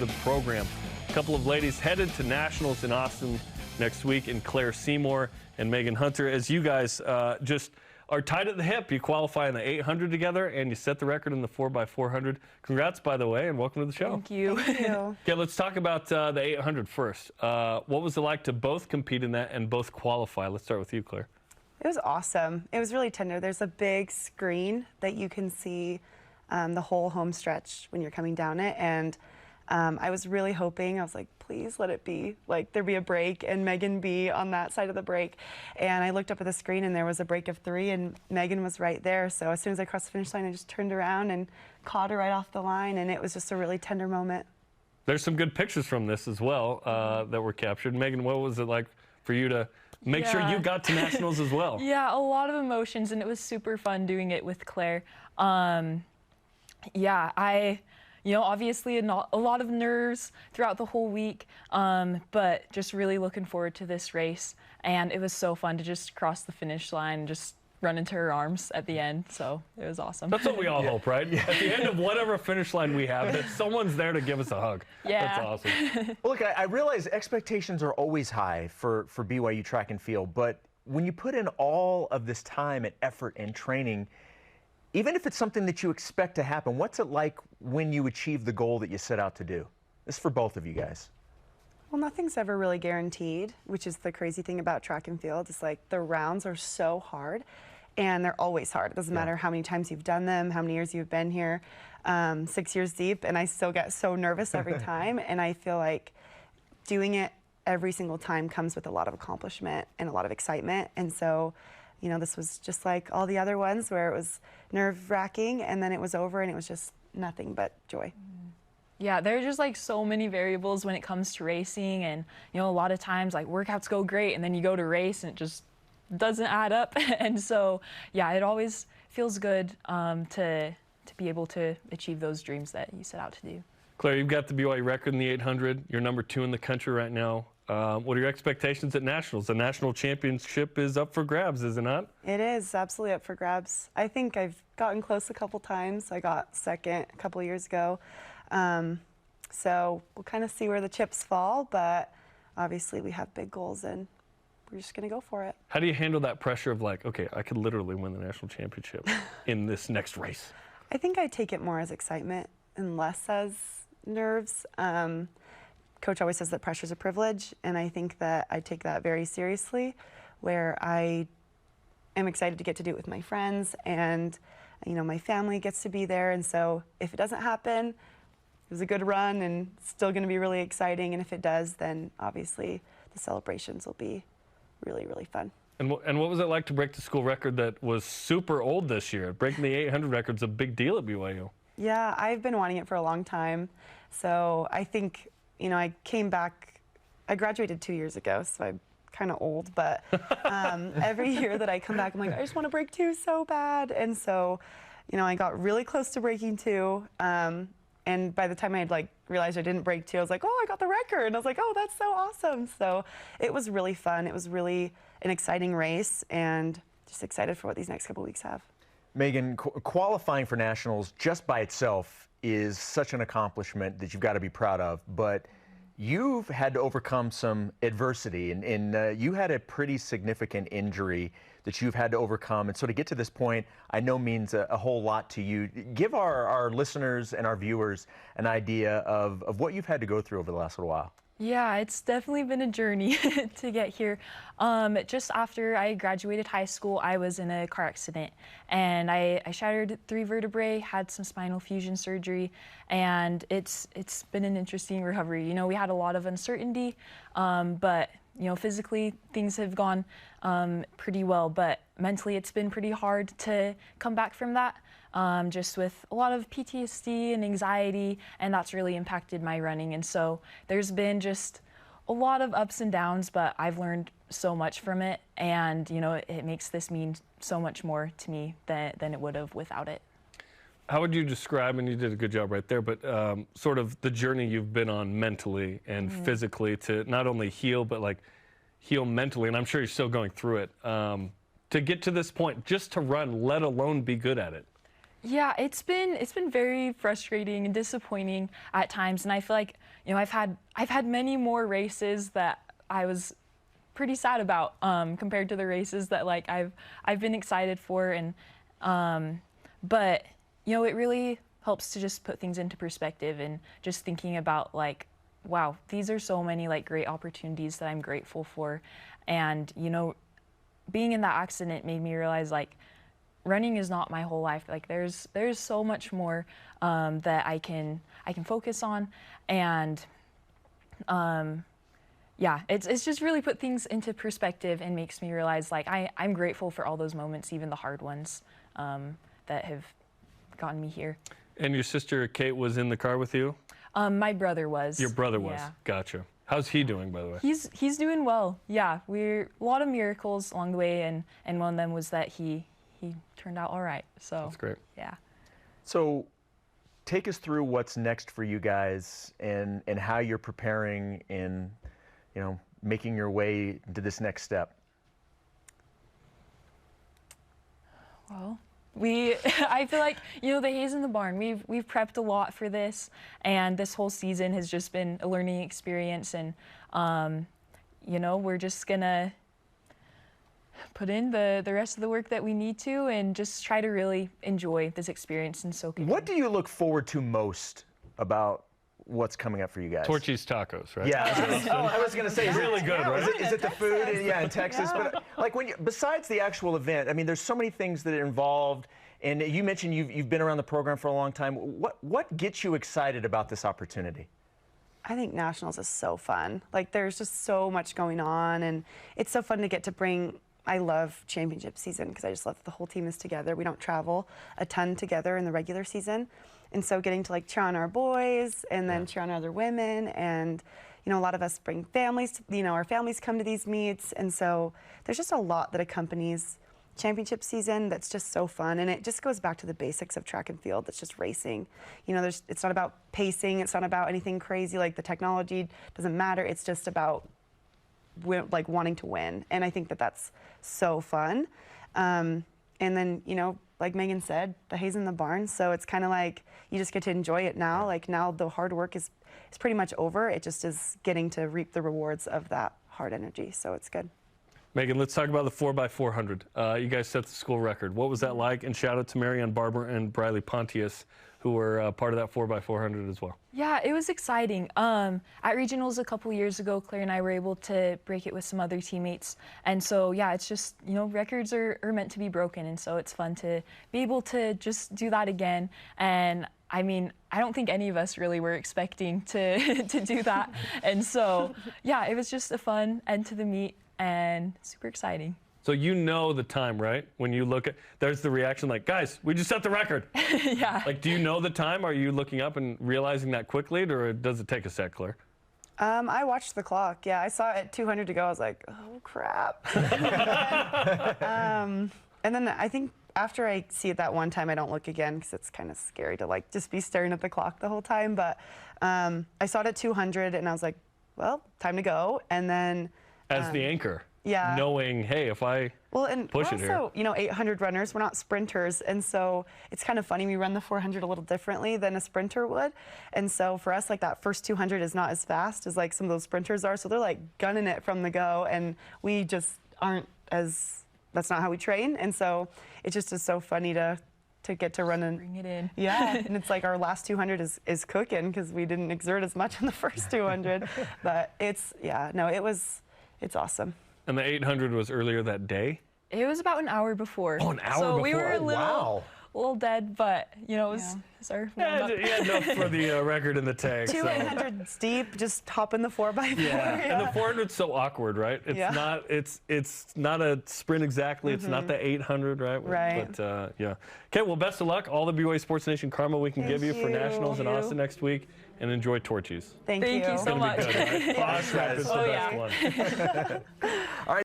to the program. A couple of ladies headed to nationals in Austin next week, in Claire Seymour and Meghan Hunter. As you guys just are tied at the hip, you qualify in the 800 together and you set the record in the 4x400. Congrats, by the way, and welcome to the show. Thank you. Thank you. Okay, let's talk about the 800 first. What was it like to both compete in that and both qualify? Let's start with you, Claire. It was awesome. It was really tender. There's a big screen that you can see the whole home stretch when you're coming down it, and I was really hoping, I was like, please let it be, like there be a break and Meghan be on that side of the break. And I looked up at the screen and there was a break of 3 and Meghan was right there. So as soon as I crossed the finish line, I just turned around and caught her right off the line, and it was just a really tender moment. There's some good pictures from this as well that were captured. Meghan, what was it like for you to make sure you got to nationals as well? Yeah, a lot of emotions, and it was super fun doing it with Claire. Obviously a lot of nerves throughout the whole week, but just really looking forward to this race. And it was so fun to just cross the finish line and just run into her arms at the end. So it was awesome. That's what we all hope, right? Yeah. At the end of whatever finish line we have, that someone's there to give us a hug. Yeah. That's awesome. Well, look, I realize expectations are always high for BYU track and field, but when you put in all of this time and effort and training, even if it's something that you expect to happen, what's it like when you achieve the goal that you set out to do? This is for both of you guys. Well, nothing's ever really guaranteed, which is the crazy thing about track and field. It's like the rounds are so hard, and they're always hard. It doesn't matter how many times you've done them, how many years you've been here, 6 years deep, and I still get so nervous every time. And I feel like doing it every single time comes with a lot of accomplishment and a lot of excitement. And so, you know, this was just like all the other ones where it was nerve-wracking, and then it was over, and it was just nothing but joy. Yeah, there are just like so many variables when it comes to racing, and a lot of times like workouts go great and then you go to race and it just doesn't add up. And so yeah, it always feels good to be able to achieve those dreams that you set out to do. Claire, you've got the BYU record in the 800. You're number 2 in the country right now. What are your expectations at nationals? The national championship is up for grabs, is it not? It is absolutely up for grabs. I think I've gotten close a couple times. I got second a couple years ago. So we'll kind of see where the chips fall, but obviously we have big goals and we're just going to go for it. How do you handle that pressure of like, okay, I could literally win the national championship in this next race? I think I take it more as excitement and less as nerves. Coach always says that pressure is a privilege, and I think that I take that very seriously, where I am excited to get to do it with my friends, and my family gets to be there. And so if it doesn't happen, it was a good run and still going to be really exciting. And if it does, then obviously the celebrations will be really, really fun. And what was it like to break the school record that was super old this year? Breaking the 800 record is a big deal at BYU. Yeah, I've been wanting it for a long time. So I think, I came back, I graduated 2 years ago, so I'm kind of old, but every year that I come back, I'm like, I just want to break 2 so bad. And so, I got really close to breaking 2. And by the time I had realized I didn't break 2, I was like, oh, I got the record. And I was like, oh, that's so awesome. So it was really fun. It was really an exciting race, and just excited for what these next couple weeks have. Meghan, qualifying for nationals just by itself is such an accomplishment that you've got to be proud of, but you've had to overcome some adversity, and you had a pretty significant injury that you've had to overcome, and so to get to this point, I know means a whole lot to you. Give our listeners and our viewers an idea of what you've had to go through over the last little while. Yeah, it's definitely been a journey to get here. Just after I graduated high school, I was in a car accident, and I shattered 3 vertebrae, had some spinal fusion surgery, and it's been an interesting recovery. We had a lot of uncertainty, but physically things have gone pretty well, but mentally it's been pretty hard to come back from that. Just with a lot of PTSD and anxiety, and that's really impacted my running. And so there's been just a lot of ups and downs, but I've learned so much from it, and it makes this mean so much more to me than it would have without it. How would you describe, and you did a good job right there, but sort of the journey you've been on mentally and physically to not only heal, but heal mentally, and I'm sure you're still going through it, to get to this point, just to run, let alone be good at it? Yeah, it's been very frustrating and disappointing at times, and I feel like, you know, I've had many more races that I was pretty sad about compared to the races that like I've been excited for, and but you know, it really helps to just put things into perspective and just thinking about like, wow, these are so many like great opportunities that I'm grateful for, and you know, being in that accident made me realize like running is not my whole life. Like there's so much more that I can focus on, and yeah, it's just really put things into perspective and makes me realize like I'm grateful for all those moments, even the hard ones that have gotten me here. And your sister Kate was in the car with you? My brother was. Your brother was. Yeah. Gotcha. How's he doing, by the way? He's doing well. Yeah, we're a lot of miracles along the way, and one of them was that he turned out all right. So That's great. Yeah. So take us through what's next for you guys and how you're preparing and, you know, making your way to this next step. Well, I feel like, you know, the Hays in the Barn, we've prepped a lot for this, and this whole season has just been a learning experience, and you know, we're just gonna put in the rest of the work that we need to and just try to really enjoy this experience and soak it in. What do you look forward to most about what's coming up for you guys? Torchy's Tacos, right? Yeah, I was going to say, really good, right? Is it the food? In Texas. Yeah. But like besides the actual event, I mean, there's so many things that are involved. And you mentioned you've been around the program for a long time. What gets you excited about this opportunity? I think Nationals is so fun. Like there's just so much going on, and it's so fun to get to bring. I love championship season because I just love that the whole team is together. We don't travel a ton together in the regular season. And so getting to like cheer on our boys and then cheer on other women, and you know, a lot of us bring families, you know, our families come to these meets, and so there's just a lot that accompanies championship season that's just so fun, and it just goes back to the basics of track and field. It's just racing. You know, it's not about pacing, it's not about anything crazy, like the technology doesn't matter. It's just about like wanting to win, and I think that that's so fun. And then, you know, like Megan said, the Hays in the Barn, so it's kind of like you just get to enjoy it now. Like now the hard work is pretty much over. It just is getting to reap the rewards of that hard energy, so it's good. Megan, let's talk about the 4x400. You guys set the school record. What was that like? And shout out to Marianne Barber and Briley Pontius, who were part of that 4x400 as well. Yeah, it was exciting. At regionals a couple years ago, Claire and I were able to break it with some other teammates. And so, yeah, it's just, you know, records are meant to be broken. And so it's fun to be able to just do that again. And I mean, I don't think any of us really were expecting to do that. And so, yeah, it was just a fun end to the meet and super exciting. So you know the time, right? When you look at, there's the reaction like, guys, we just set the record. Yeah. Like, do you know the time? Are you looking up and realizing that quickly, or does it take a sec, Claire? I watched the clock. Yeah, I saw it at 200 to go. I was like, oh, crap. And then I think after I see it that one time, I don't look again because it's kind of scary to like just be staring at the clock the whole time. But I saw it at 200 and I was like, well, time to go. And then as the anchor, yeah, knowing, hey, if I push it here. Also, you know, 800 runners, we're not sprinters, and so it's kind of funny. We run the 400 a little differently than a sprinter would, and so for us, like that first 200 is not as fast as like some of those sprinters are. So they're like gunning it from the go, and we just aren't as. That's not how we train, and so it just is so funny to get to run and bring it in. Yeah, and it's like our last 200 is cooking because we didn't exert as much in the first 200, but it's it's awesome. And the 800 was earlier that day? It was about an hour before. Oh, an hour so before. We were Wow. a little dead, but, you know, it was our warm-up. Yeah, enough for the record in the tank. Two 800s deep, just hop in the 4x4. Yeah, and the 400's so awkward, right? It's not a sprint exactly. It's not the 800, right? Right. But yeah. Okay, well, best of luck. All the BYU Sports Nation karma we can give you for Nationals in Austin next week, and enjoy Torchies. Thank you so much. It's gonna be good, right? Posh Rap is the best one. All right.